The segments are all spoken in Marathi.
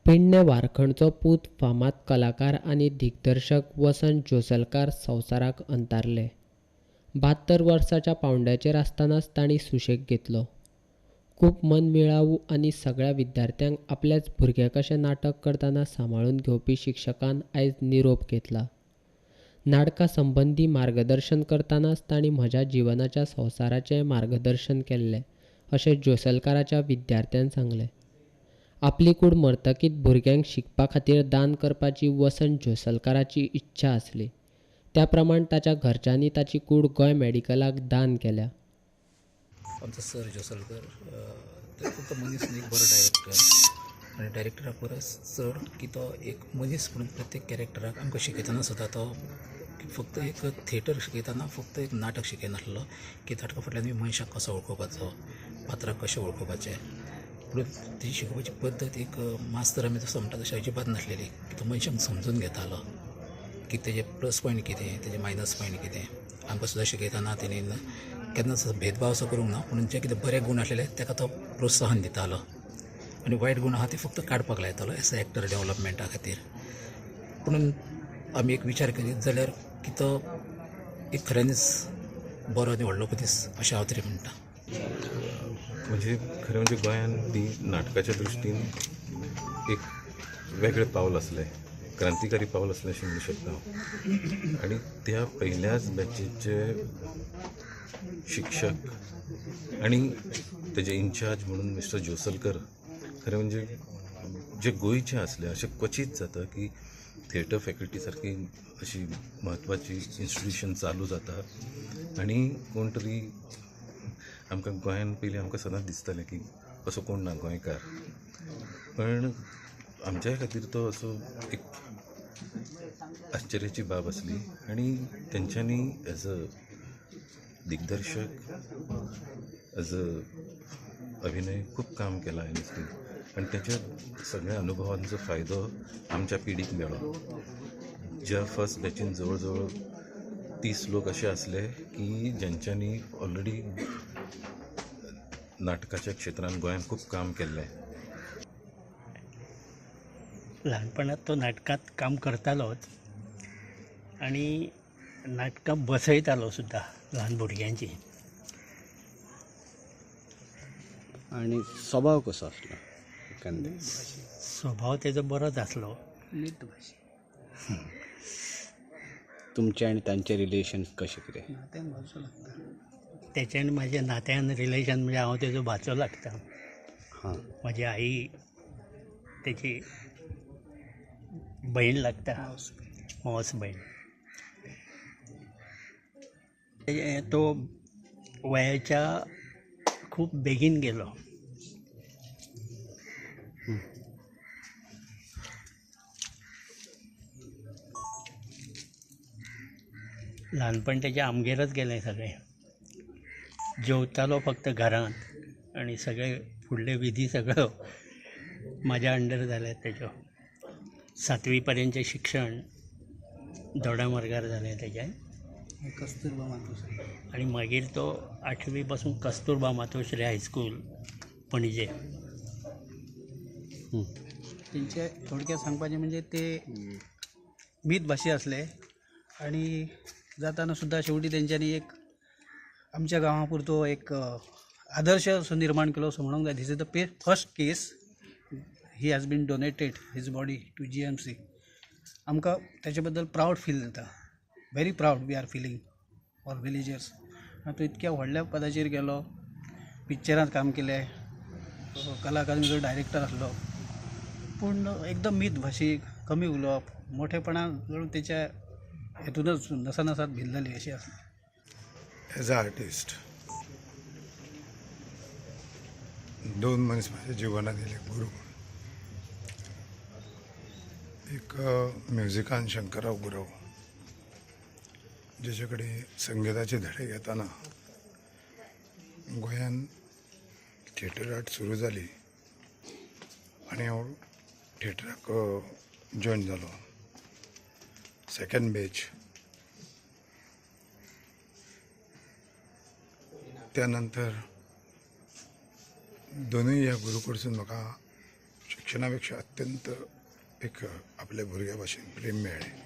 पेडणे वारखणचो पूत फामाद कलाकार आनी दिग्दर्शक वसंत जोसलकार संवसाराक अंतारले. 72 वर्साच्या पावंड्याचेर आसतनाच तांणी सुशेग घेतलो. खूब मनमिळावू आनी सगळ्या विद्यार्थ्यांक आपल्याच भुरग्या कशें नाटक करतना सांबाळून घेवपी शिक्षकान आयज निरोप घेतला. नाटका संबंदी मार्गदर्शन करतनाच तांणी म्हज्या जिवनाच्या संवसाराचें मार्गदर्शन केल्लें अशें जोसलकाराच्या विद्यार्थ्यान सांगलें. आपली कूड मरतकीच भुरग्यांक शिकपा खातीर दान करपाची वसंत जोसलकाराची इच्छा आसली. त्या प्रमाण ताच्या घरच्यांनी ताची कूड गोंय मॅडिकलाक दान केल्या. आमचो सर जोसलकर तो फक्त मनीस न्ही, एक बरो डायरेक्टर आनी डायरेक्टरा परस चड की तो एक मनीस म्हणून प्रत्येक कॅरेक्टराक आमकां शिकयतना सुद्दां तो फक्त एक थिएटर शिकयतना फक्त एक नाटक शिकयनासलो की नाटका फाटल्यान मनशाक कसो वळखुपाचो, पात्राक कशें वळखुपाचें. पूण ती शिकोवपाची पद्दत एक मास्तर आमी तसो म्हणटा तशें अजिबात नासलेली की तो मनशाक समजून घेतालो की तेजे प्लस पॉयंट कितें, तेजे मायनस पॉयंट कितें. आमकां सुद्दां शिकयतना तेणी केन्नाच भेदभाव असो करूंक ना, पूण जे कितें बरे गूण आसलेले ताका तो प्रोत्साहन दितालो आनी वायट गूण आहा ते फक्त काडपाक लायतालो एज अ एक्टर डेवलपमेंटा खातीर. पूण आमी एक विचार करीत जाल्यार की तो एक खऱ्यांनीच बरो आनी व्हडलो मनीस अशें हांव तरी म्हणटा. म्हणजे खरें म्हणजे गोंयांत ती नाटकाच्या दृश्टीन एक वेगळें पावल आसलें, क्रांतिकारी पावल आसलें अशें म्हणू शकता हांव. आनी त्या पयल्याच बॅचीचे शिक्षक आनी तेजे इन्चार्ज म्हणून मिस्टर जोसलकर खरें म्हणजे जे गोंयचे आसले. अशें क्वचित जाता की थिएटर फॅकल्टी सारकी अशी म्हत्वाची इन्स्टिट्यूशन चालू जाता आनी कोण तरी आमकां गोंयांत पयलीं आमकां सदांच दिसतालें की असो कोण ना गोंयकार. पण आमच्या खातीर तो असो एक आश्चर्याची बाब आसली आनी तेंच्यांनी एज अ दिग्दर्शक, एज अ अभिनय खूब काम केलां आनी तेच्या सगळ्या अनुभवांचो फायदो आमच्या पिढीक मेळ्ळो. ज्या फर्स्ट बॅचीन जवळ जवळ 30 लोक असे आसले की जेंच्यांनी ऑलरेडी नाटकाच्या क्षेत्रांत गोंयांत खूब काम केल्लें. ल्हानपणांत तो नाटकांत काम करतालोच आनी नाटकां बसयतालो सुद्दां ल्हान भुरग्यांची. आणि स्वभाव कसो आसलो एखादे? स्वभाव तेजो बरोच आसलो. तुमचे आणि तांचे रिलेशन कशें कितें? तेचे आनी म्हाज्या नात्यान रिलेशन म्हणजे हांव तेजो भाचो लागता. हां. म्हाजी आई तेची भयण लागता, मावस भयण. तो वयाच्या खूब बेगीन गेलो. ल्हानपण तेजें आमगेरच गेलें सगळें. जेवतालो फक्त घरांत आनी सगळे फुडले विधी सगळो म्हाज्या अंडर जाले तेजो. 7वी पर्यंतचें शिक्षण दोडामार्गार जालें तेजें कस्तुरबा मातोश्री आनी मागीर तो 8वी पासून कस्तुरबा मातोश्री हायस्कूल पणजे. तेंचे थोडक्यात सांगपाचें म्हणजे ते मीत भाशे असले आणि जाताना सुद्धा शेवटी तेंच्यांनी एक आमच्या गांवा पुरतो एक आदर्श असो निर्माण केलो असो म्हणूंक जाय. This is the first case he has been donated his body to GMC. आमकां त्याच्या बद्दल प्राऊड फील जाता. Very proud we are feeling for villagers. तो इतक्या व्हडल्या पदाचेर गेलो, पिक्चरांत काम केलें, कला अकादमीचो डायरेक्टर आसलो, पूण एकदम मीत भाशीक, कमी उलोवप, मोठेपणान जणू तेच्या हेतूनच नसानसात भिल्लली अशी आसली. एज अ आर्टिस्ट 2 मनीस माझ्या जिवनात येयले गुरू. एक म्युझिकान शंकरराव गुरव, जेचे कडेन संगीताचे धडे घेताना गोंयांत थिएटर आर्ट सुरू जाली आनी हांव थिएटराक जॉयन जालो. Second batch. त्यानंतर दोनूय ह्या गुरू कडसून म्हाका शिक्षणापेक्षा अत्यंत एक आपल्या भुरग्या भाशेन प्रेम मेळ्ळें.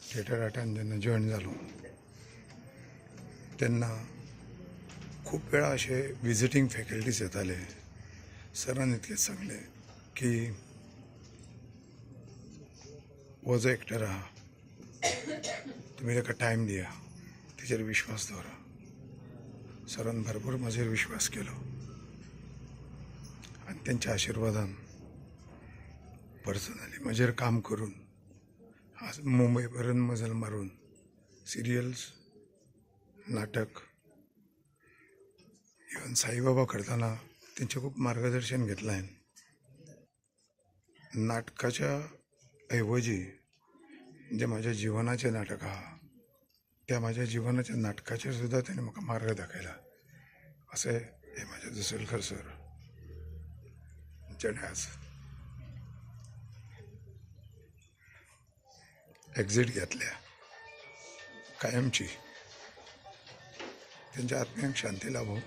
थिएटर आर्टान जेन्ना जॉयन जालो तेन्ना खूब वेळा असे विजिटींग फॅकल्टीज येताले. सरान इतकेंच सांगलें की हो जो एक्टर आहा तुमी ताका टायम दिया, तेजेर विश्वास दवरा. सरान भरपूर म्हजेर विश्वास केलो आनी तेंच्या आशिर्वादान पर्सनली म्हजेर काम करून आज मुंबय पर्यंत मजल मारून सिरियल्स, नाटक, इवन साईबाबा करतना तेंचें खूब मार्गदर्शन घेतलें हांवें. नाटकाच्या ऐवजी जे म्हाज्या जिवनाचें नाटक आहा त्या म्हाज्या जिवनाच्या नाटकाचेर सुद्दां तेणें म्हाका मार्ग दाखयला. अशें हे म्हाजे जोसलकर सर जेणे आज एक्झीट घेतल्या कायमची. तेंच्या आत्म्याक शांती लाभो.